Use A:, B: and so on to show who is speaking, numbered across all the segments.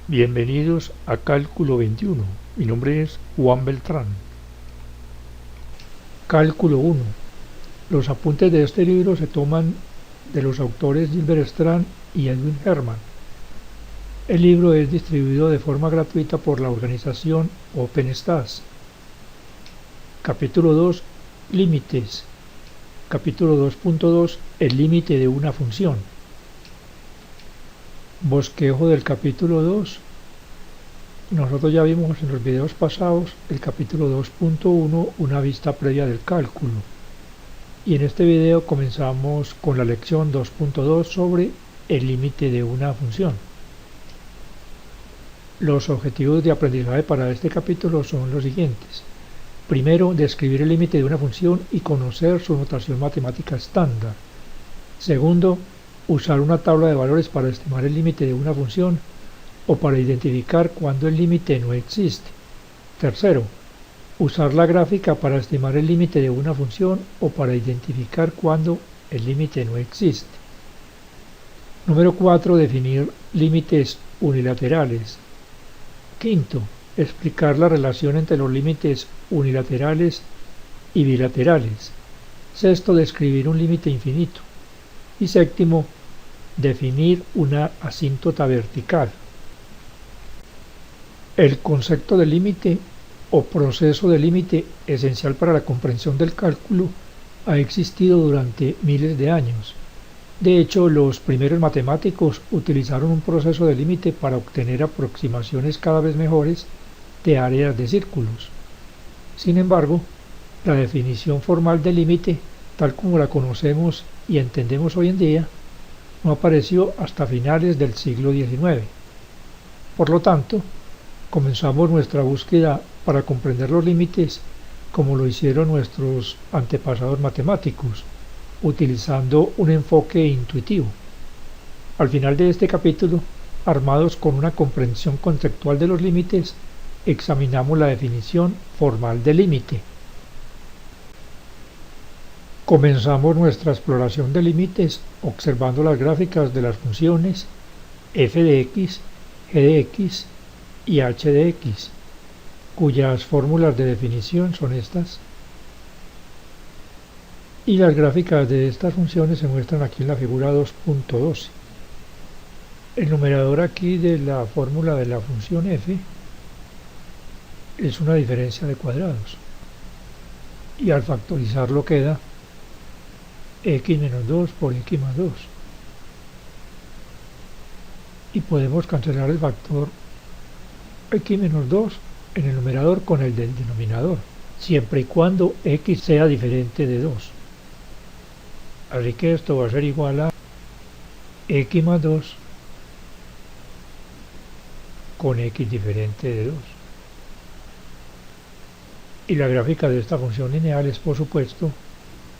A: Bienvenidos a Cálculo 21. Mi nombre es Juan Beltrán. Cálculo 1. Los apuntes de este libro se toman de los autores Gilbert Strand y Edwin Herman. El libro es distribuido de forma gratuita por la organización OpenStax. Capítulo 2. Límites. Capítulo 2.2. El límite de una función. Bosquejo del capítulo 2. Nosotros ya vimos en los videos pasados el capítulo 2.1, una vista previa del cálculo. Y en este video comenzamos con la lección 2.2 sobre el límite de una función. Los objetivos de aprendizaje para este capítulo son los siguientes. Primero, describir el límite de una función y conocer su notación matemática estándar. Segundo, usar una tabla de valores para estimar el límite de una función o para identificar cuándo el límite no existe. Tercero, usar la gráfica para estimar el límite de una función o para identificar cuándo el límite no existe. Número 4, definir límites unilaterales. Quinto, explicar la relación entre los límites unilaterales y bilaterales. Sexto, describir un límite infinito. Y séptimo, definir una asíntota vertical. El concepto de límite o proceso de límite, esencial para la comprensión del cálculo, ha existido durante miles de años. De hecho, los primeros matemáticos utilizaron un proceso de límite para obtener aproximaciones cada vez mejores de áreas de círculos. Sin embargo, la definición formal de límite, tal como la conocemos y entendemos hoy en día, no apareció hasta finales del siglo XIX. Por lo tanto, comenzamos nuestra búsqueda para comprender los límites como lo hicieron nuestros antepasados matemáticos, utilizando un enfoque intuitivo. Al final de este capítulo, armados con una comprensión conceptual de los límites, examinamos la definición formal de límite. Comenzamos nuestra exploración de límites observando las gráficas de las funciones f de x, g de x y h de x, cuyas fórmulas de definición son estas. Y las gráficas de estas funciones se muestran aquí en la figura 2.12. El numerador aquí de la fórmula de la función f es una diferencia de cuadrados. Y al factorizarlo queda x menos 2 por x más 2. Y podemos cancelar el factor x menos 2 en el numerador con el del denominador, siempre y cuando x sea diferente de 2. Así que esto va a ser igual a x más 2 con x diferente de 2. Y la gráfica de esta función lineal es, por supuesto,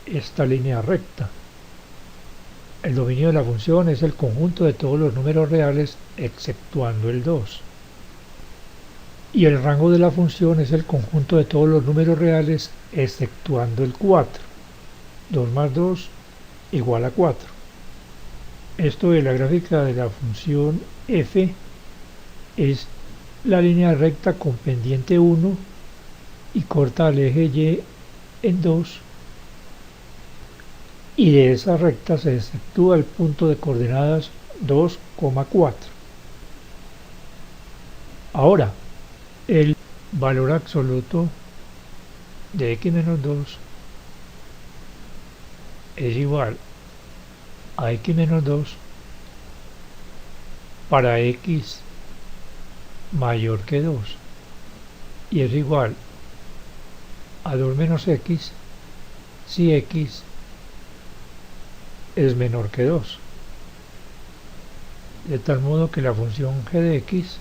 A: esta línea recta. El dominio de la función es el conjunto de todos los números reales exceptuando el 2. Y el rango de la función es el conjunto de todos los números reales exceptuando el 4. 2 más 2 igual a 4. Esto de la gráfica de la función f es la línea recta con pendiente 1 y corta al eje y en 2. Y de esa recta se exceptúa el punto de coordenadas 2,4. Ahora, el valor absoluto de x menos 2 es igual a x menos 2 para x mayor que 2 y es igual a 2 menos x si x es menor que 2, de tal modo que la función g de x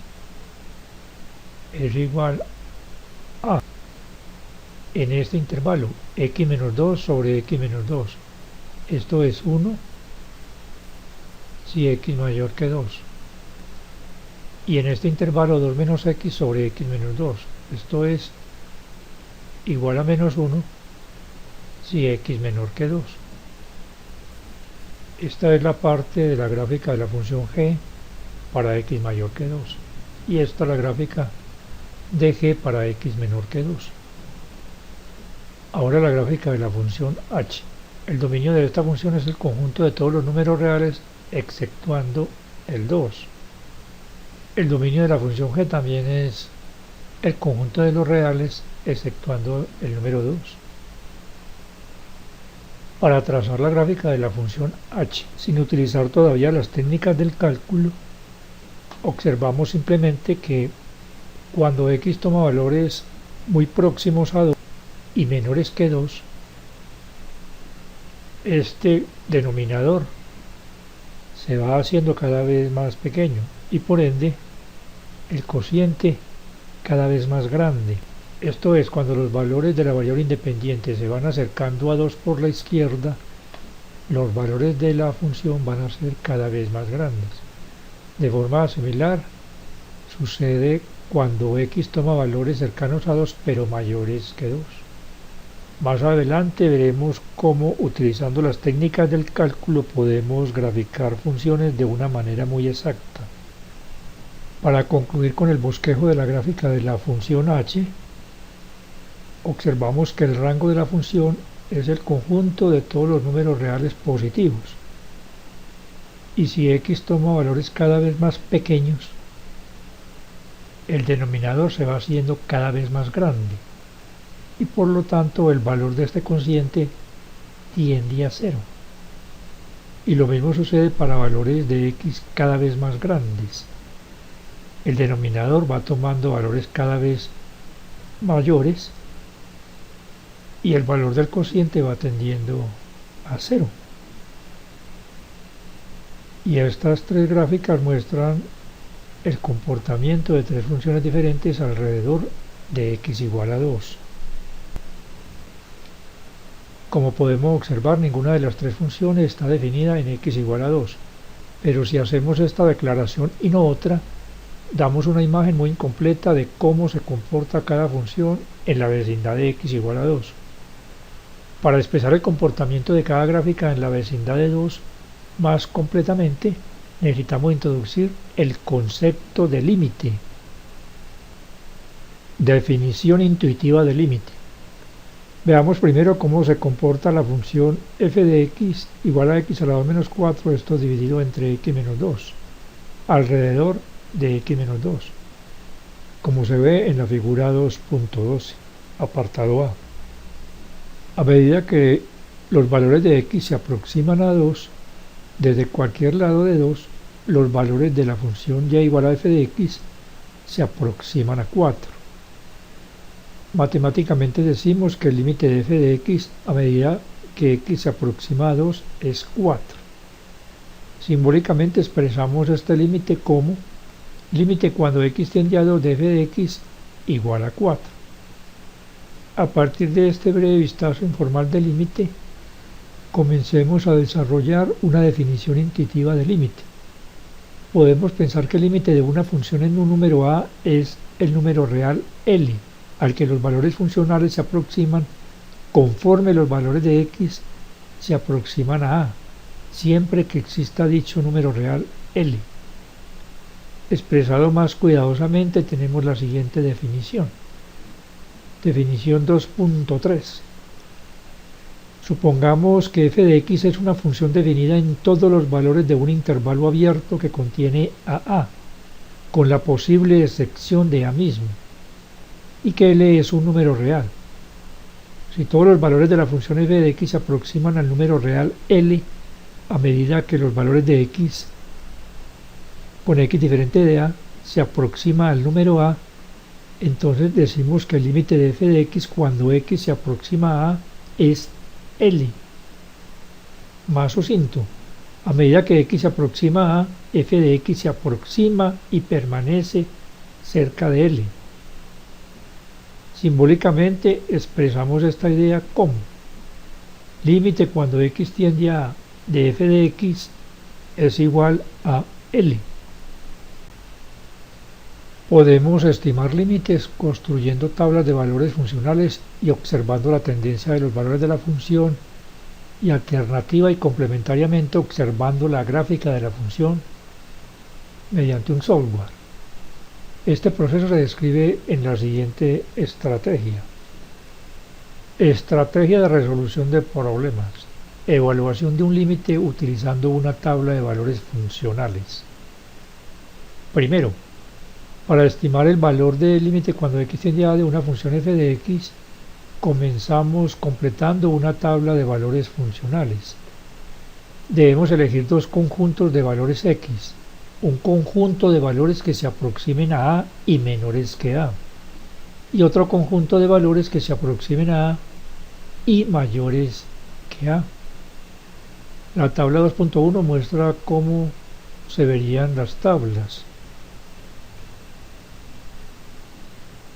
A: es igual a, en este intervalo, x menos 2 sobre x menos 2, esto es 1 si x mayor que 2, y en este intervalo 2 menos x sobre x menos 2, esto es igual a menos 1 si x menor que 2. Esta es la parte de la gráfica de la función g para x mayor que 2. y esta la gráfica de g para x menor que 2. Ahora la gráfica de la función h. El dominio de esta función es el conjunto de todos los números reales exceptuando el 2. El dominio de la función g también es el conjunto de los reales exceptuando el número 2. Para trazar la gráfica de la función h sin utilizar todavía las técnicas del cálculo, observamos simplemente que cuando x toma valores muy próximos a 2 y menores que 2, este denominador se va haciendo cada vez más pequeño y por ende el cociente cada vez más grande. Esto es, cuando los valores de la variable independiente se van acercando a 2 por la izquierda, los valores de la función van a ser cada vez más grandes. De forma similar sucede cuando x toma valores cercanos a 2 pero mayores que 2. Más adelante veremos cómo, utilizando las técnicas del cálculo, podemos graficar funciones de una manera muy exacta. Para concluir con el bosquejo de la gráfica de la función h, observamos que el rango de la función es el conjunto de todos los números reales positivos. Y si x toma valores cada vez más pequeños, el denominador se va haciendo cada vez más grande. Y por lo tanto el valor de este cociente tiende a 0. Y lo mismo sucede para valores de x cada vez más grandes. El denominador va tomando valores cada vez mayores y el valor del cociente va tendiendo a 0. Y estas tres gráficas muestran el comportamiento de tres funciones diferentes alrededor de x igual a 2. Como podemos observar, ninguna de las tres funciones está definida en x igual a 2, pero si hacemos esta declaración y no otra, damos una imagen muy incompleta de cómo se comporta cada función en la vecindad de x igual a 2. Para expresar el comportamiento de cada gráfica en la vecindad de 2 más completamente, necesitamos introducir el concepto de límite. Definición intuitiva de límite. Veamos primero cómo se comporta la función f de x igual a x a la 2 menos 4, esto dividido entre x menos 2, alrededor de x menos 2, como se ve en la figura 2.12, apartado A. A medida que los valores de x se aproximan a 2, desde cualquier lado de 2, los valores de la función y igual a f de x se aproximan a 4. Matemáticamente decimos que el límite de f de x a medida que x se aproxima a 2 es 4. Simbólicamente expresamos este límite como límite cuando x tiende a 2 de f de x igual a 4. A partir de este breve vistazo informal del límite, comencemos a desarrollar una definición intuitiva de límite. Podemos pensar que el límite de una función en un número a es el número real L, al que los valores funcionales se aproximan conforme los valores de x se aproximan a siempre que exista dicho número real L. Expresado más cuidadosamente, tenemos la siguiente definición. Definición 2.3. Supongamos que f de x es una función definida en todos los valores de un intervalo abierto que contiene a, con la posible excepción de a mismo, y que L es un número real. Si todos los valores de la función f de x se aproximan al número real L a medida que los valores de x con x diferente de a se aproxima al número a, entonces decimos que el límite de f de x cuando x se aproxima a es L. Más sucinto, a medida que x se aproxima a, f de x se aproxima y permanece cerca de L. Simbólicamente expresamos esta idea como límite cuando x tiende a de f de x es igual a L. Podemos estimar límites construyendo tablas de valores funcionales y observando la tendencia de los valores de la función, y alternativa y complementariamente observando la gráfica de la función mediante un software. Este proceso se describe en la siguiente estrategia. Estrategia de resolución de problemas. Evaluación de un límite utilizando una tabla de valores funcionales. Primero, para estimar el valor del límite cuando x tiende a de una función f de x, comenzamos completando una tabla de valores funcionales. Debemos elegir dos conjuntos de valores x, un conjunto de valores que se aproximen a y menores que a, y otro conjunto de valores que se aproximen a y mayores que a. La tabla 2.1 muestra cómo se verían las tablas.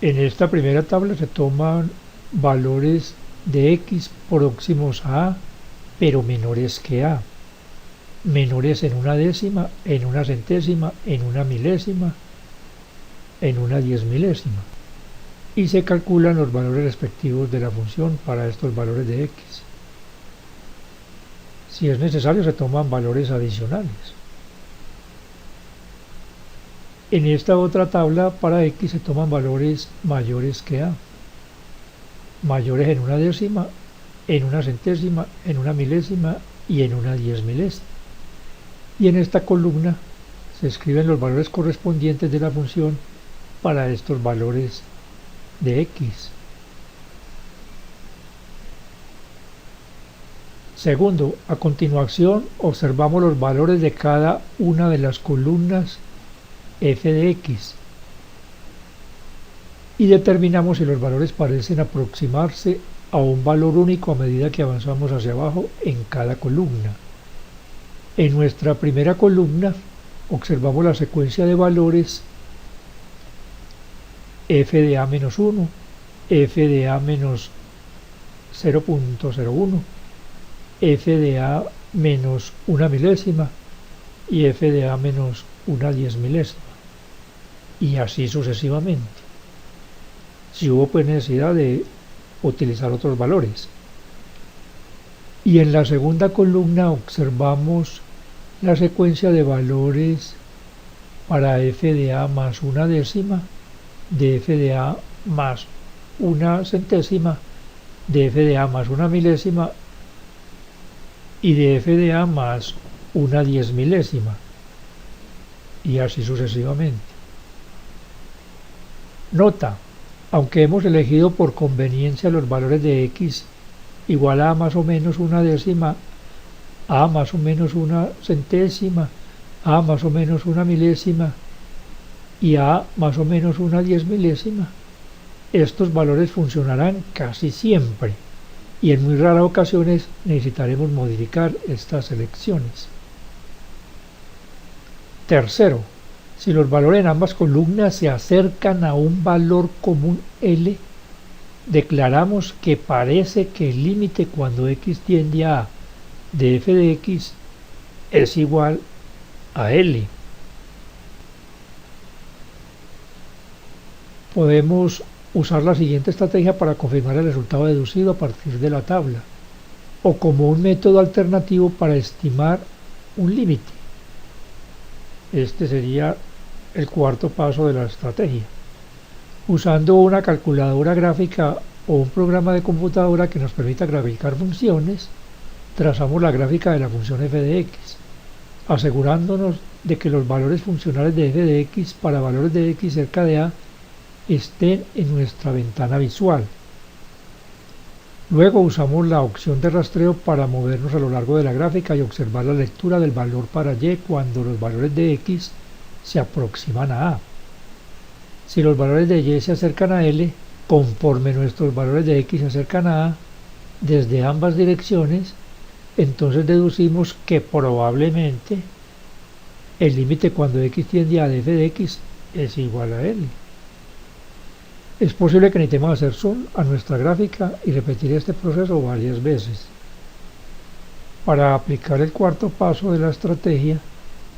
A: En esta primera tabla se toman valores de x próximos a A, pero menores que a. Menores en una décima, en una centésima, en una milésima, en una 10.000ª. Y se calculan los valores respectivos de la función para estos valores de x. Si es necesario, se toman valores adicionales. En esta otra tabla para x se toman valores mayores que a. Mayores en una décima, en una centésima, en una milésima y en una 10.000ª. Y en esta columna se escriben los valores correspondientes de la función para estos valores de x. Segundo, a continuación observamos los valores de cada una de las columnas f de x y determinamos si los valores parecen aproximarse a un valor único a medida que avanzamos hacia abajo en cada columna. En nuestra primera columna observamos la secuencia de valores f de a menos 1, f de a menos 0.01, f de a menos una milésima y f de a menos una 10.000ª, y así sucesivamente, si hubo pues necesidad de utilizar otros valores. Y en la segunda columna observamos la secuencia de valores para f de a más una décima, de f de a más una centésima, de f de a más una milésima y de f de a más una 10.000ª, y así sucesivamente. Nota, aunque hemos elegido por conveniencia los valores de x igual a más o menos una décima, a más o menos una centésima, a más o menos una milésima y a más o menos una 10.000ª, estos valores funcionarán casi siempre y en muy raras ocasiones necesitaremos modificar estas selecciones. Tercero, si los valores en ambas columnas se acercan a un valor común L, declaramos que parece que el límite cuando x tiende a de f de x es igual a L. Podemos usar la siguiente estrategia para confirmar el resultado deducido a partir de la tabla, o como un método alternativo para estimar un límite. Este sería el cuarto paso de la estrategia. Usando una calculadora gráfica o un programa de computadora que nos permita graficar funciones, trazamos la gráfica de la función f de x, asegurándonos de que los valores funcionales de f de x para valores de x cerca de a estén en nuestra ventana visual. Luego usamos la opción de rastreo para movernos a lo largo de la gráfica y observar la lectura del valor para y cuando los valores de x se aproximan a a. Si los valores de y se acercan a L, conforme nuestros valores de x se acercan a a, desde ambas direcciones, entonces deducimos que probablemente el límite cuando x tiende a de f de x es igual a L. Es posible que necesitemos hacer zoom a nuestra gráfica y repetir este proceso varias veces. Para aplicar el cuarto paso de la estrategia,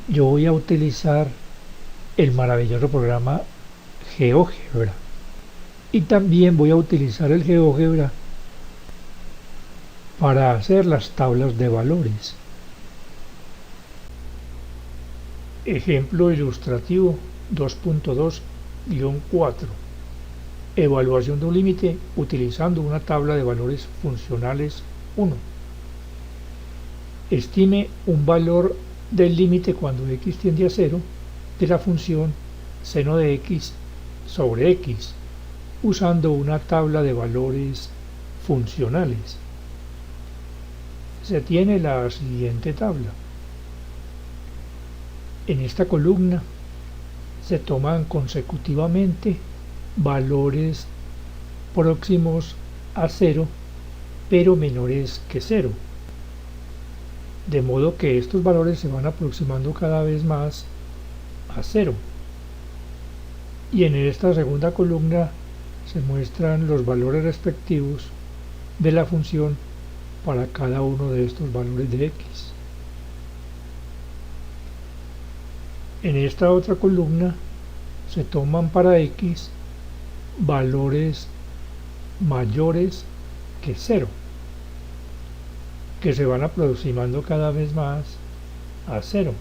A: yo voy a utilizar el maravilloso programa GeoGebra. Y también voy a utilizar el GeoGebra para hacer las tablas de valores. Ejemplo ilustrativo 2.2 2.4. Evaluación de un límite utilizando una tabla de valores funcionales 1. Estime un valor del límite cuando x tiende a 0 de la función seno de x sobre x usando una tabla de valores funcionales. Se tiene la siguiente tabla. En esta columna se toman consecutivamente valores próximos a 0 pero menores que 0, de modo que estos valores se van aproximando cada vez más a 0. Y en esta segunda columna se muestran los valores respectivos de la función para cada uno de estos valores de x. En esta otra columna se toman para x valores mayores que 0, que se van aproximando cada vez más a 0.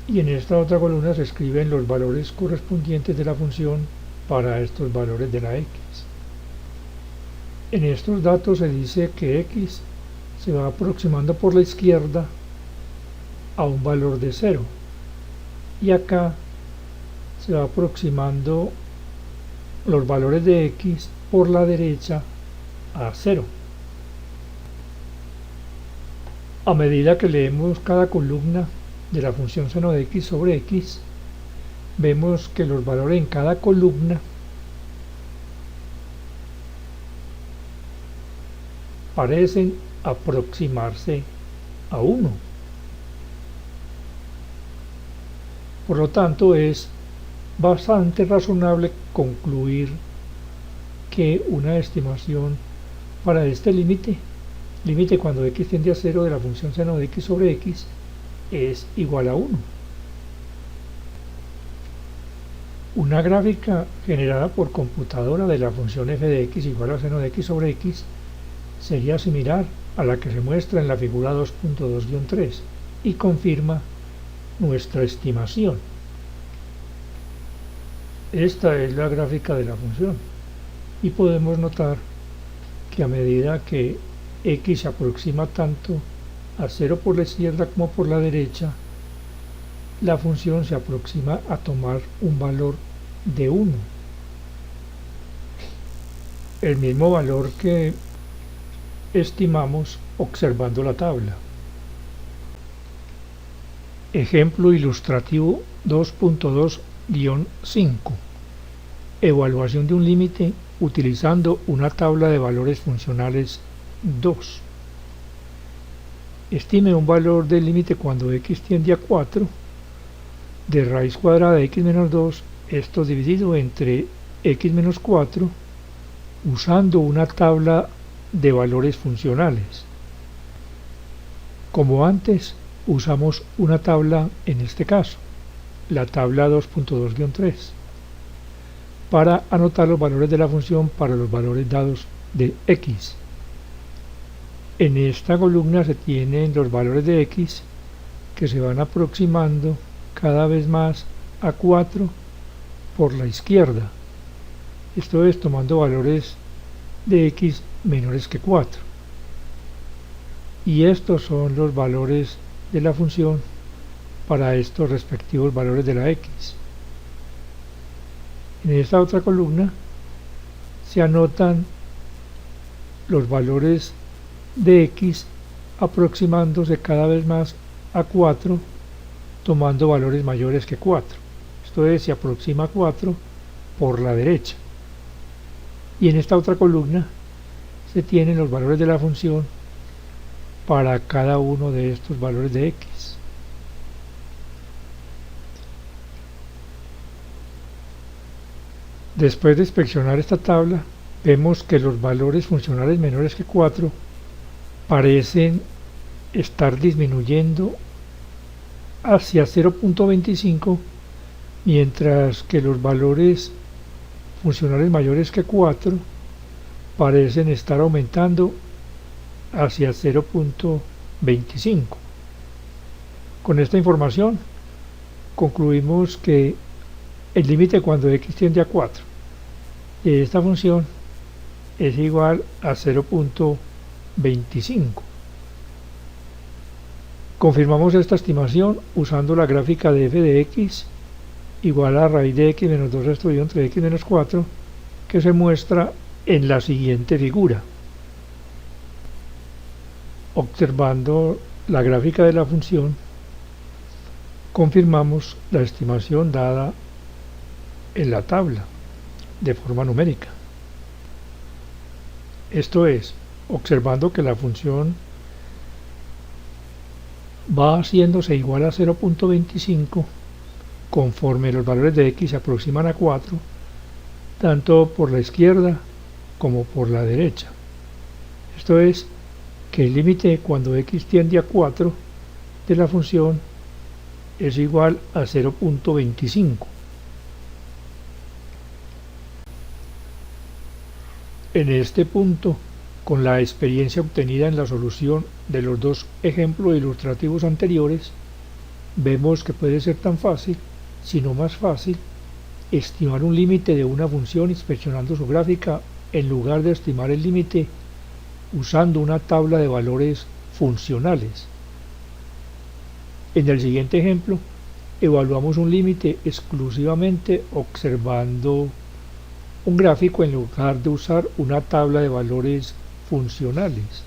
A: Y en esta otra columna se escriben los valores correspondientes de la función para estos valores de la x. En estos datos se dice que x se va aproximando por la izquierda a un valor de 0 y acá se va aproximando los valores de x por la derecha a 0. A medida que leemos cada columna de la función seno de x sobre x, vemos que los valores en cada columna parecen aproximarse a 1. Por lo tanto, es bastante razonable concluir que una estimación para este límite cuando x tiende a 0 de la función seno de x sobre x, es igual a 1. Una gráfica generada por computadora de la función f de x igual a seno de x sobre x sería similar a la que se muestra en la figura 2.2-3 y confirma nuestra estimación. Esta es la gráfica de la función y podemos notar que a medida que x se aproxima tanto a 0 por la izquierda como por la derecha, la función se aproxima a tomar un valor de 1. El mismo valor que estimamos observando la tabla. Ejemplo ilustrativo 2.2-5. Evaluación de un límite utilizando una tabla de valores funcionales 2. Estime un valor del límite cuando x tiende a 4 de raíz cuadrada de x menos 2, esto dividido entre x menos 4, usando una tabla de valores funcionales. Como antes, usamos una tabla en este caso, la tabla 2.2-3, para anotar los valores de la función para los valores dados de x. En esta columna se tienen los valores de x que se van aproximando cada vez más a 4 por la izquierda, esto es tomando valores de x menores que 4. Y estos son los valores de la función para estos respectivos valores de la x. En esta otra columna se anotan los valores de x aproximándose cada vez más a 4 tomando valores mayores que 4. Esto es, se aproxima a 4 por la derecha. Y en esta otra columna se tienen los valores de la función para cada uno de estos valores de x. Después de inspeccionar esta tabla, vemos que los valores funcionales menores que 4 parecen estar disminuyendo hacia 0.25, mientras que los valores funcionales mayores que 4 parecen estar aumentando hacia 0.25. Con esta información concluimos que El límite cuando x tiende a 4 de esta función es igual a 0.25. Confirmamos esta estimación usando la gráfica de f de x igual a raíz de x menos 2 dividido entre x menos 4, que se muestra en la siguiente figura. Observando la gráfica de la función, confirmamos la estimación dada en la tabla de forma numérica. Esto es, observando que la función va haciéndose igual a 0.25 conforme los valores de x se aproximan a 4, tanto por la izquierda como por la derecha. Esto es, que el límite cuando x tiende a 4 de la función es igual a 0.25. En este punto, con la experiencia obtenida en la solución de los dos ejemplos ilustrativos anteriores, vemos que puede ser tan fácil, si no más fácil, estimar un límite de una función inspeccionando su gráfica en lugar de estimar el límite usando una tabla de valores funcionales. En el siguiente ejemplo, evaluamos un límite exclusivamente observando un gráfico en lugar de usar una tabla de valores funcionales.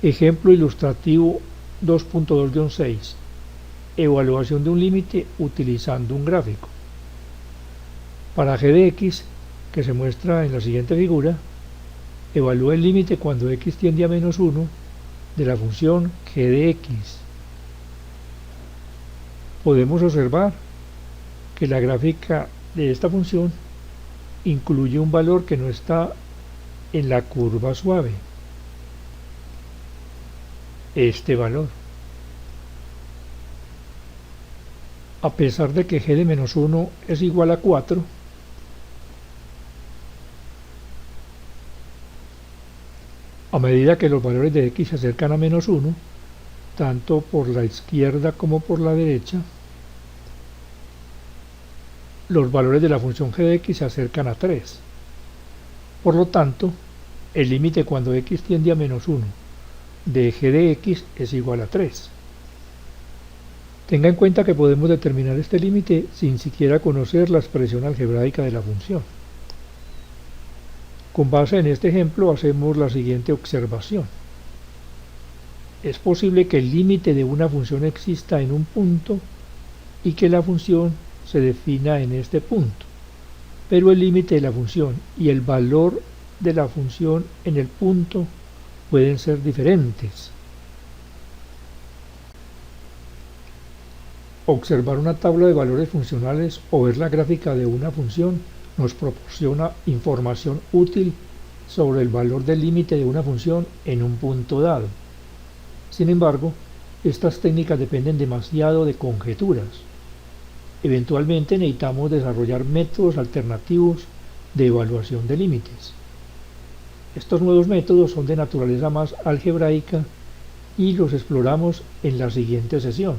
A: Ejemplo ilustrativo 2.2-6. Evaluación de un límite utilizando un gráfico. Para g de x, que se muestra en la siguiente figura, evalúa el límite cuando x tiende a menos 1 de la función g de x. Podemos observar que la gráfica de esta función incluye un valor que no está en la curva suave. Este valor. A pesar de que g de menos 1 es igual a 4, a medida que los valores de x se acercan a menos 1, tanto por la izquierda como por la derecha, los valores de la función g de x se acercan a 3. Por lo tanto, el límite cuando x tiende a menos 1 de g de x es igual a 3. Tenga en cuenta que podemos determinar este límite sin siquiera conocer la expresión algebraica de la función. Con base en este ejemplo hacemos la siguiente observación. Es posible que el límite de una función exista en un punto y que la función se defina en este punto, pero el límite de la función y el valor de la función en el punto pueden ser diferentes. Observar una tabla de valores funcionales o ver la gráfica de una función nos proporciona información útil sobre el valor del límite de una función en un punto dado. Sin embargo, estas técnicas dependen demasiado de conjeturas. Eventualmente necesitamos desarrollar métodos alternativos de evaluación de límites. Estos nuevos métodos son de naturaleza más algebraica y los exploramos en la siguiente sesión.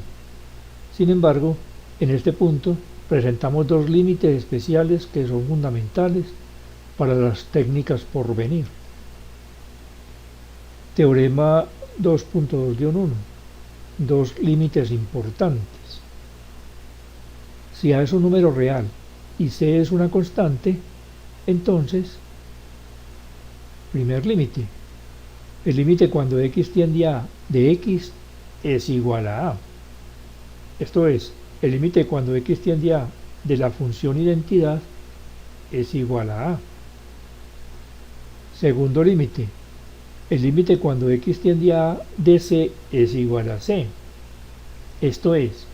A: Sin embargo, en este punto presentamos dos límites especiales que son fundamentales para las técnicas por venir. Teorema 2.2-1. Dos límites importantes. Si A es un número real y C es una constante, entonces, primer límite, el límite cuando x tiende a de x es igual a A. Esto es, el límite cuando x tiende a de la función identidad es igual a A. Segundo límite, el límite cuando x tiende a de C es igual a C. Esto es,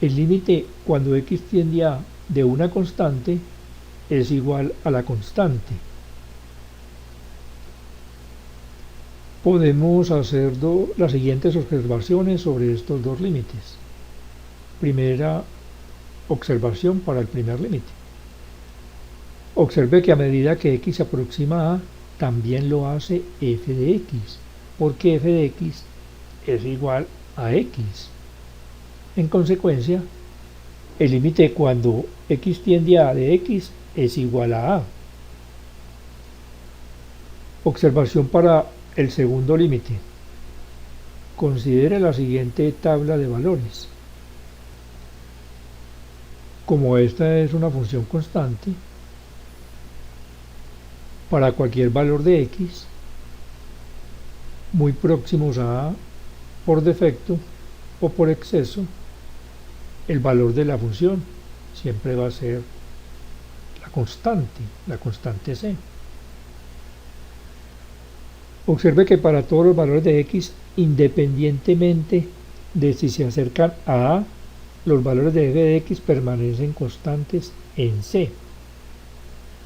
A: el límite cuando x tiende a de una constante es igual a la constante. Podemos hacer las siguientes observaciones sobre estos dos límites. Primera observación para el primer límite. Observe que a medida que x se aproxima a A, también lo hace f de x, porque f de x es igual a x. En consecuencia, El límite cuando x tiende a de x es igual a a. Observación para el segundo límite. Considere la siguiente tabla de valores. Como esta es una función constante, para cualquier valor de x, muy próximos a a por defecto o por exceso, el valor de la función siempre va a ser la constante c. Observe que para todos los valores de x, independientemente de si se acercan a a, los valores de f de x permanecen constantes en c.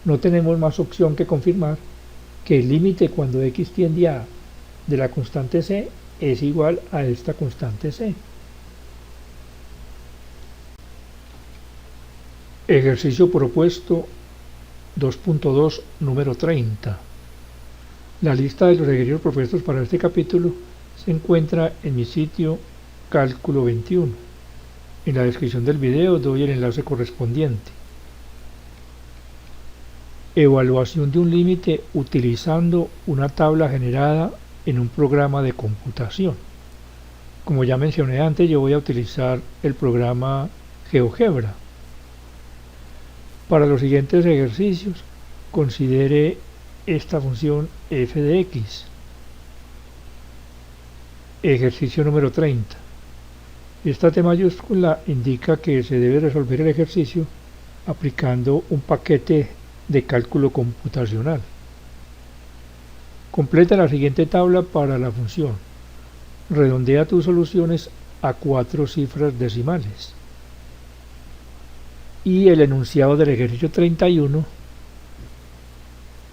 A: No tenemos más opción que confirmar que el límite cuando x tiende a de la constante c es igual a esta constante c. Ejercicio propuesto 2.2, número 30. La lista de los ejercicios propuestos para este capítulo se encuentra en mi sitio Cálculo 21. En la descripción del video doy el enlace correspondiente. Evaluación de un límite utilizando una tabla generada en un programa de computación. Como ya mencioné antes, yo voy a utilizar el programa GeoGebra. Para los siguientes ejercicios, considere esta función f de x. Ejercicio número 30. Esta T mayúscula indica que se debe resolver el ejercicio aplicando un paquete de cálculo computacional. Completa la siguiente tabla para la función. Redondea tus soluciones a 4 cifras decimales. Y el enunciado del ejercicio 31,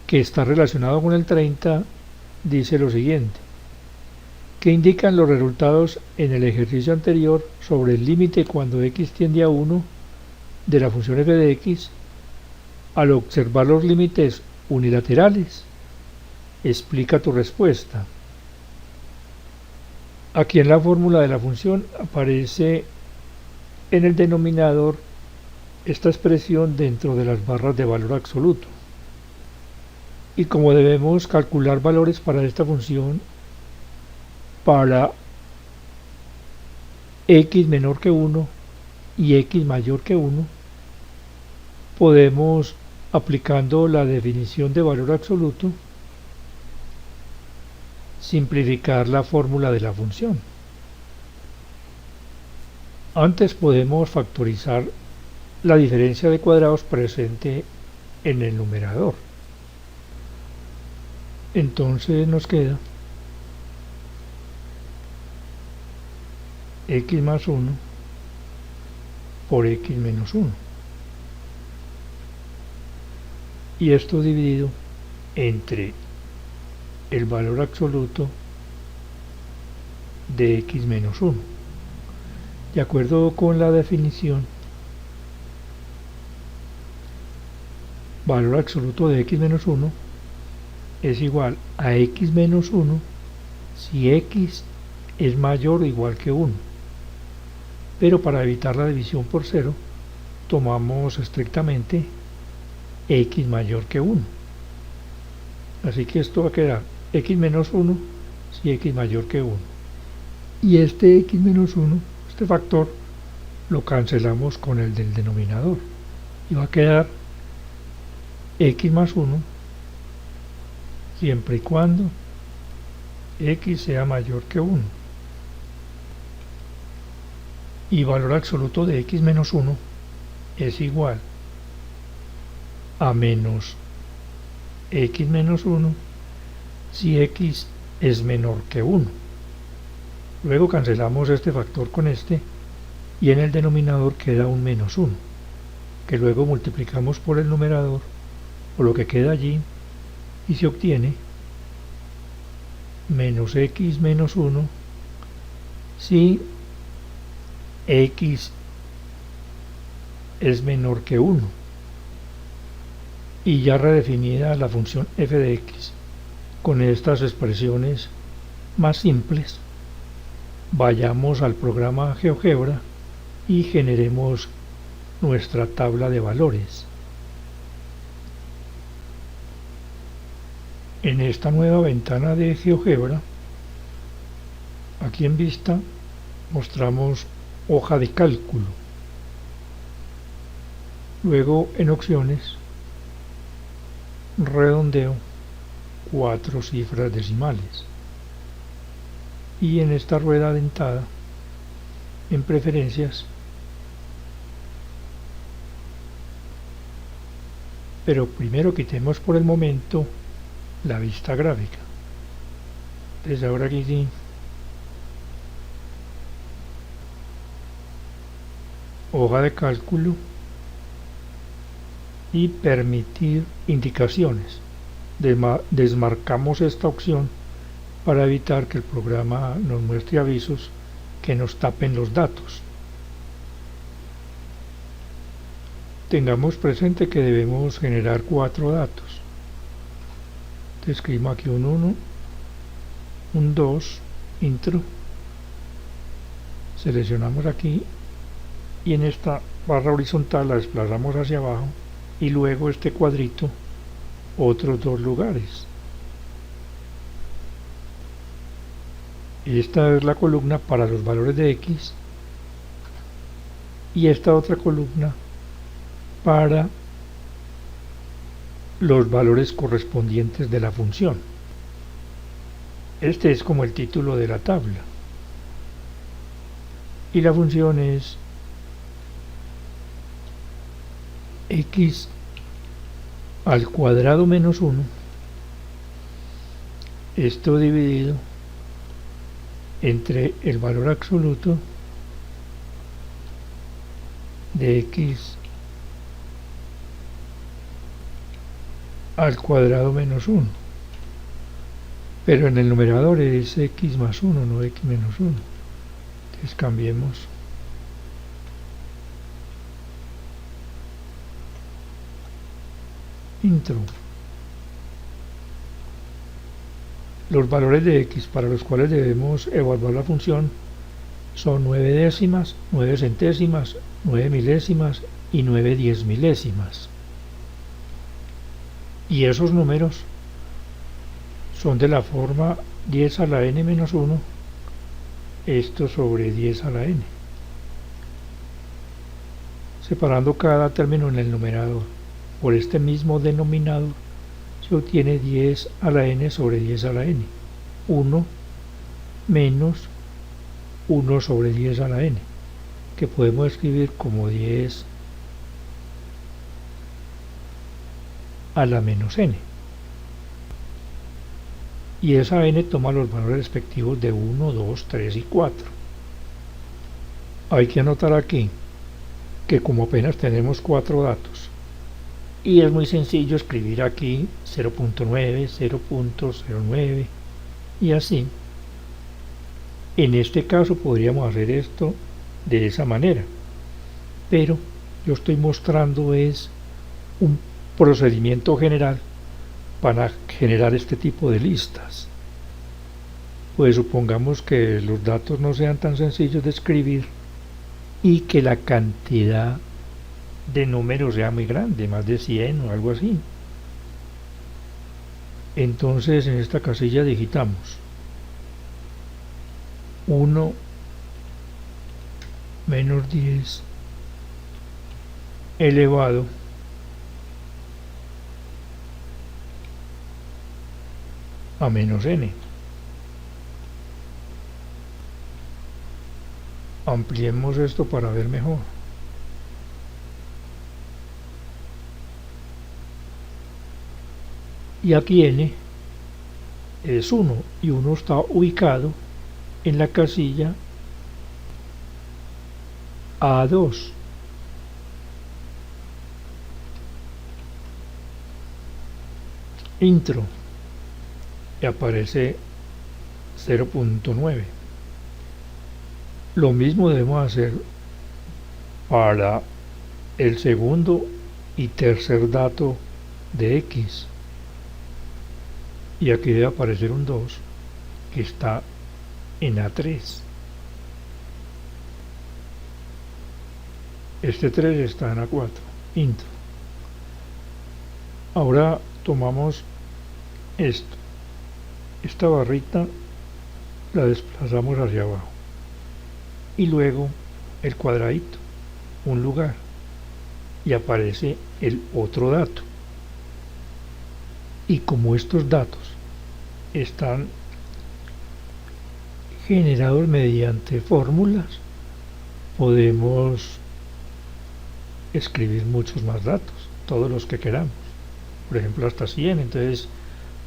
A: que está relacionado con el 30, dice lo siguiente: que indican los resultados en el ejercicio anterior sobre el límite cuando x tiende a 1 de la función f de x. Al observar los límites unilaterales, explica tu respuesta. Aquí en la fórmula de la función aparece en el denominador esta expresión dentro de las barras de valor absoluto. Y como debemos calcular valores para esta función para x menor que 1 y x mayor que 1, podemos, aplicando la definición de valor absoluto, simplificar la fórmula de la función. Antes podemos factorizar la diferencia de cuadrados presente en el numerador. Entonces nos queda x más 1 por x menos 1. Y esto dividido entre el valor absoluto de x menos 1. De acuerdo con la definición, valor absoluto de x menos 1 es igual a x menos 1 si x es mayor o igual que 1. Pero para evitar la división por 0, tomamos estrictamente x mayor que 1. Así que esto va a quedar x menos 1 si x mayor que 1. Y este x menos 1, este factor, lo cancelamos con el del denominador. Y va a quedar x más 1 siempre y cuando x sea mayor que 1. Y valor absoluto de x menos 1 es igual a menos x menos 1 si x es menor que 1. Luego cancelamos este factor con este y en el denominador queda un menos 1, que luego multiplicamos por el numerador, por lo que queda allí, y se obtiene menos x menos 1 si x es menor que 1. Y ya redefinida la función f de x con estas expresiones más simples, vayamos al programa GeoGebra y generemos nuestra tabla de valores. En esta nueva ventana de GeoGebra, aquí en vista, mostramos hoja de cálculo. Luego en opciones, redondeo 4 cifras decimales. Y en esta rueda dentada, en preferencias, pero primero quitemos por el momento la vista gráfica. Entonces ahora aquí sí, hoja de cálculo y permitir indicaciones. Desmarcamos esta opción para evitar que el programa nos muestre avisos que nos tapen los datos. Tengamos presente que debemos generar 4 datos. Escribimos aquí un 1, un 2, intro, seleccionamos aquí y en esta barra horizontal la desplazamos hacia abajo y luego este cuadrito otros 2 lugares. Esta es la columna para los valores de X y esta otra columna para los valores correspondientes de la función. Este es como el título de la tabla. Y la función es x al cuadrado menos 1, esto dividido entre el valor absoluto de x al cuadrado menos 1, pero en el numerador es x más 1, no x menos 1. Entonces cambiemos intro. Los valores de x para los cuales debemos evaluar la función son 9 décimas, 9 centésimas, 9 milésimas y 9 diezmilésimas. Y esos números son de la forma 10 a la n menos 1, esto sobre 10 a la n, separando cada término en el numerador. Por este mismo denominador se obtiene 10 a la n sobre 10 a la n, 1 menos 1 sobre 10 a la n, que podemos escribir como 10 a la menos n. Y esa n toma los valores respectivos de 1, 2, 3 y 4. Hay que anotar aquí que como apenas tenemos 4 datos, y es muy sencillo escribir aquí 0.9, 0.09 y así. En este caso podríamos hacer esto de esa manera, pero yo estoy mostrando es un procedimiento general para generar este tipo de listas. Pues supongamos que los datos no sean tan sencillos de escribir y que la cantidad de números sea muy grande, más de 100 o algo así. Entonces en esta casilla digitamos 1 menos 10 elevado a menos n. Ampliemos esto para ver mejor. Y aquí n es 1 y 1 está ubicado en la casilla A2. Intro y aparece 0.9. Lo mismo debemos hacer para el segundo y tercer dato de X. Y aquí debe aparecer un 2 que está en A3. Este 3 está en A4, intro. Ahora tomamos esto, esta barrita la desplazamos hacia abajo y luego el cuadradito, un lugar, y aparece el otro dato. Y como estos datos están generados mediante fórmulas, podemos escribir muchos más datos, todos los que queramos, por ejemplo hasta 100. Entonces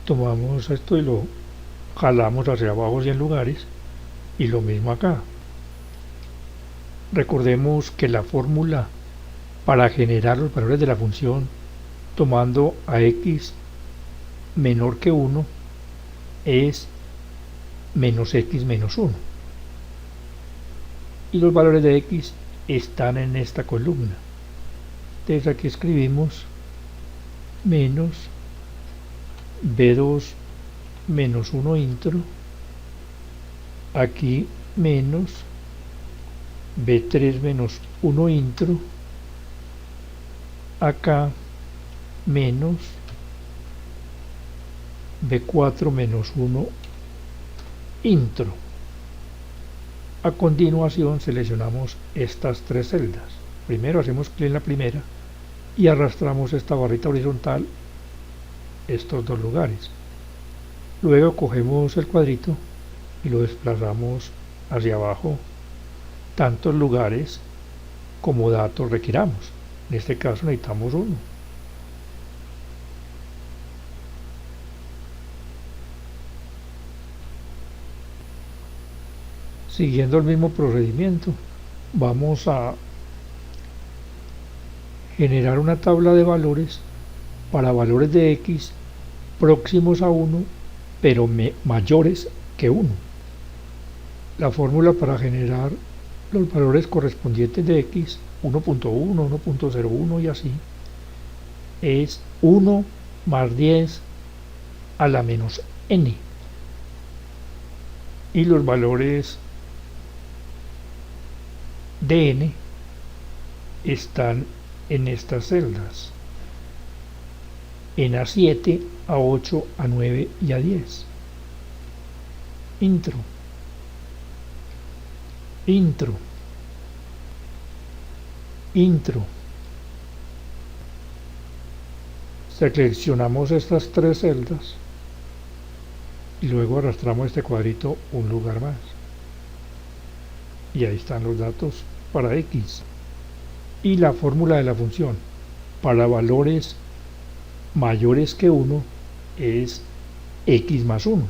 A: tomamos esto y lo jalamos hacia abajo 100 lugares, y lo mismo acá. Recordemos que la fórmula para generar los valores de la función tomando a x menor que 1 es menos x menos 1, y los valores de x están en esta columna. Entonces aquí escribimos menos b2 menos 1 intro, aquí menos b3 menos 1 intro, acá menos b4 menos 1 intro. A continuación seleccionamos estas tres celdas. Primero hacemos clic en la primera y arrastramos esta barrita horizontal estos dos lugares. Luego cogemos el cuadrito y lo desplazamos hacia abajo tantos lugares como datos requiramos. En este caso necesitamos uno. Siguiendo el mismo procedimiento, vamos a generar una tabla de valores para valores de x próximos a 1, pero mayores que 1. La fórmula para generar los valores correspondientes de x, 1.1, 1.01 y así, es 1 más 10 a la menos n. Y los valores de n están en estas celdas, en A7, A8, A9 y A10. Intro, intro, intro. Seleccionamos estas tres celdas y luego arrastramos este cuadrito un lugar más. Y ahí están los datos para x. Y la fórmula de la función para valores mayores que 1 es x más 1.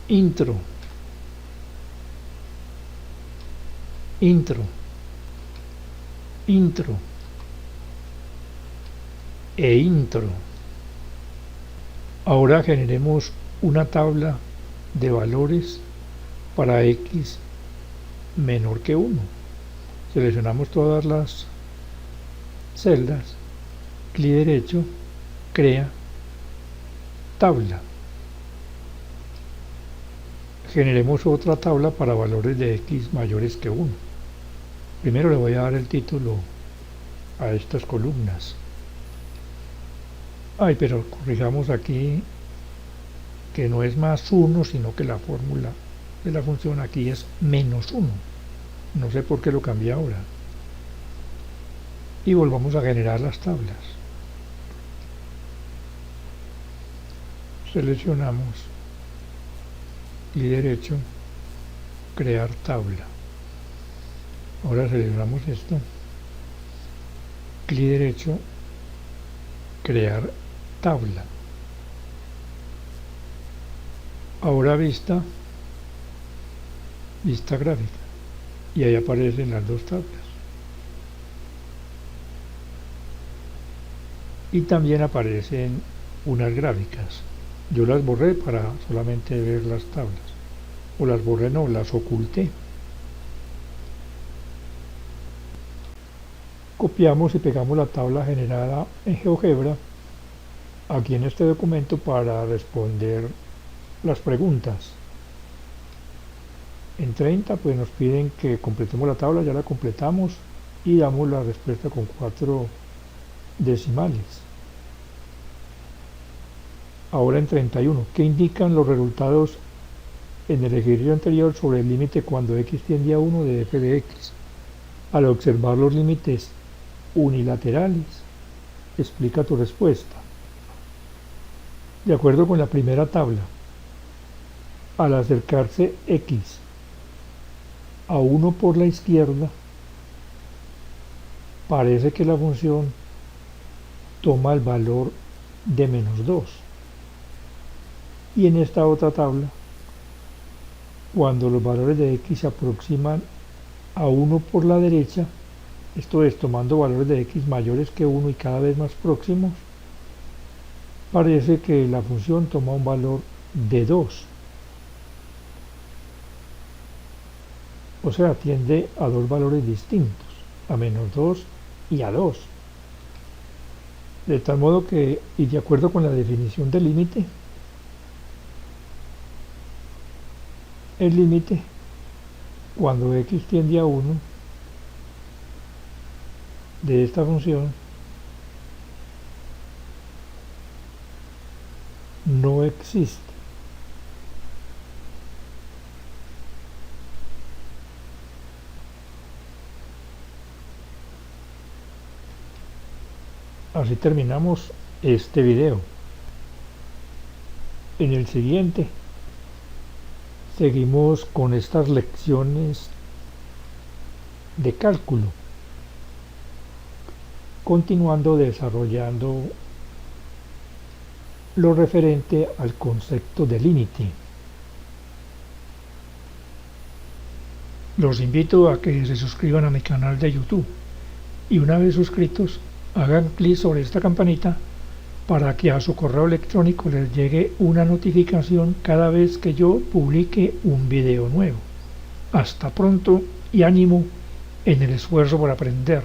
A: Intro, intro, intro e intro. Ahora generemos una tabla de valores para x menor que 1. Seleccionamos todas las celdas, clic derecho, crea tabla. Generemos otra tabla para valores de x mayores que 1. Primero le voy a dar el título a estas columnas. Pero corrijamos aquí que no es más 1, sino que la fórmula de la función aquí es menos 1. No sé por qué lo cambié ahora. Y volvamos a generar las tablas. Seleccionamos, clic derecho, crear tabla. Ahora seleccionamos esto, clic derecho, crear tabla. Ahora vista gráfica, y ahí aparecen las dos tablas. Y también aparecen unas gráficas. Yo las borré para solamente ver las tablas, o las borré, no, las oculté. Copiamos y pegamos la tabla generada en GeoGebra aquí en este documento para responder las preguntas. En 30 pues nos piden que completemos la tabla, ya la completamos, y damos la respuesta con 4 decimales. Ahora en 31, ¿qué indican los resultados en el ejercicio anterior sobre el límite cuando x tiende a 1 de f de x? Al observar los límites unilaterales, explica tu respuesta. De acuerdo con la primera tabla, al acercarse x a 1 por la izquierda, parece que la función toma el valor de -2. Y en esta otra tabla, cuando los valores de x se aproximan a 1 por la derecha, esto es, tomando valores de x mayores que 1 y cada vez más próximos, parece que la función toma un valor de 2. O sea, tiende a dos valores distintos, a -2 y a 2. De tal modo que, y de acuerdo con la definición del límite, el límite, cuando x tiende a 1, de esta función, no existe. Así terminamos este video. En el siguiente seguimos con estas lecciones de cálculo, continuando desarrollando lo referente al concepto de límite. Los invito a que se suscriban a mi canal de YouTube y una vez suscritos hagan clic sobre esta campanita para que a su correo electrónico les llegue una notificación cada vez que yo publique un video nuevo. Hasta pronto y ánimo en el esfuerzo por aprender.